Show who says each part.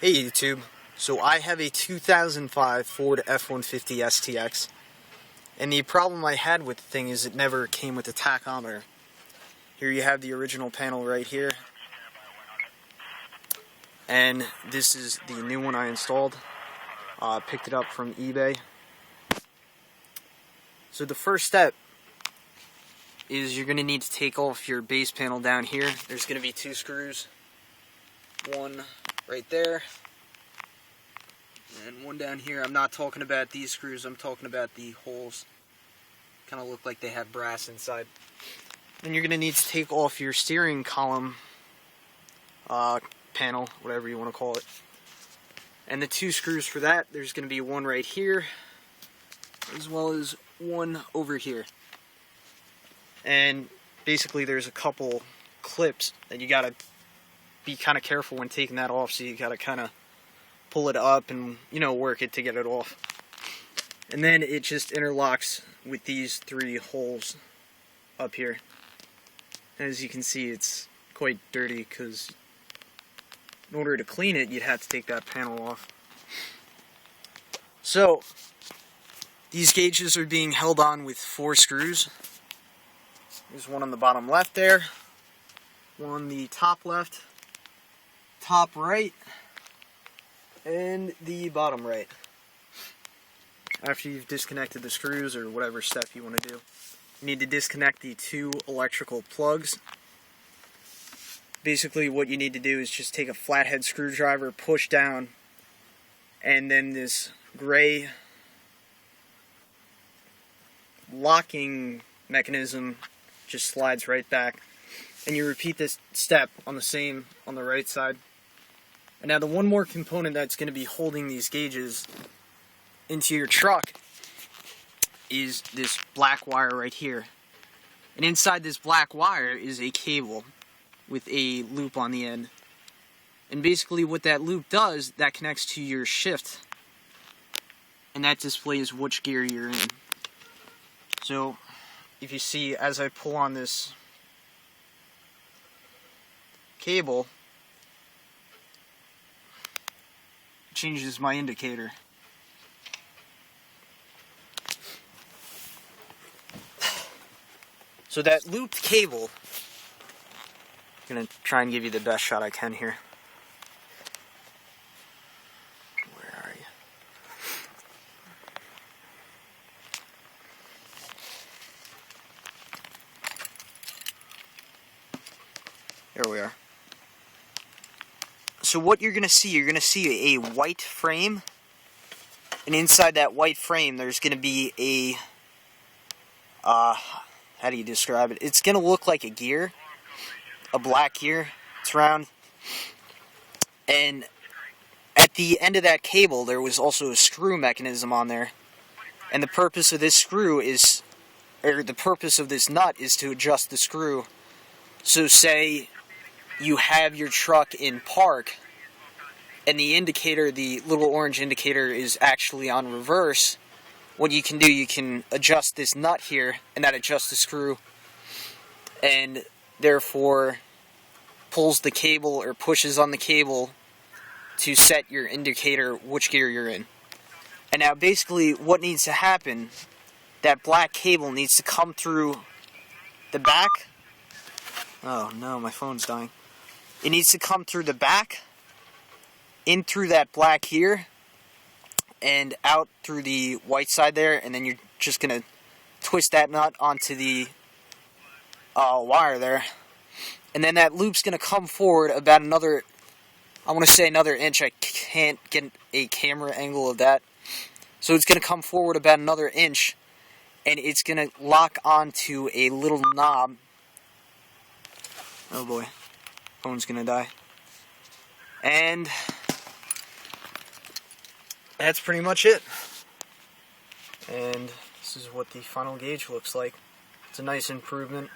Speaker 1: Hey YouTube, so I have a 2005 Ford F150 STX, and the problem I had with the thing is it never came with a tachometer. Here you have the original panel right here, and this is the new one I installed. Picked it up from eBay. So the first step is you're going to need to take off your base panel down here. There's going to be two screws, one right there, and one down here. I'm not talking about these screws, I'm talking about the holes. Kind of look like they have brass inside. And you're going to need to take off your steering column panel, whatever you want to call it. And the two screws for that, there's going to be one right here, as well as one over here. And basically there's a couple clips that you got to be kind of careful when taking that off, so you got to kind of pull it up and, work it to get it off. And then it just interlocks with these three holes up here. As you can see, it's quite dirty because in order to clean it, you'd have to take that panel off. So these gauges are being held on with 4 screws. There's one on the bottom left there, one on the top left, top right, and the bottom right. After you've disconnected the screws, or whatever step you want to do, you need to disconnect the 2 electrical plugs. Basically what you need to do is just take a flathead screwdriver, push down, and then this gray locking mechanism just slides right back. And you repeat this step on the right side. And now the one more component that's going to be holding these gauges into your truck is this black wire right here. And inside this black wire is a cable with a loop on the end. And basically what that loop does, that connects to your shift. And that displays which gear you're in. So if you see, as I pull on this cable, it changes my indicator. So that looped cable, I'm going to try and give you the best shot I can here. Where are you? There we are. So what you're going to see a white frame, and inside that white frame there's going to be a, how do you describe it? It's going to look like a gear, a black gear. It's round. And at the end of that cable there was also a screw mechanism on there. And the purpose of this screw is, or the purpose of this nut is to adjust the screw. So say you have your truck in park and the indicator, the little orange indicator, is actually on reverse. What you can do, you can adjust this nut here, and that adjusts the screw, and therefore pulls the cable or pushes on the cable to set your indicator which gear you're in. And now basically what needs to happen, that black cable needs to come through the back. Oh no, my phone's dying. It needs to come through the back, in through that black here, and out through the white side there, and then you're just going to twist that nut onto the wire there. And then that loop's going to come forward about another, I want to say another inch. I can't get a camera angle of that. So it's going to come forward about another inch, and it's going to lock onto a little knob. Oh boy, phone's going to die. And that's pretty much it. And this is what the final gauge looks like. It's a nice improvement.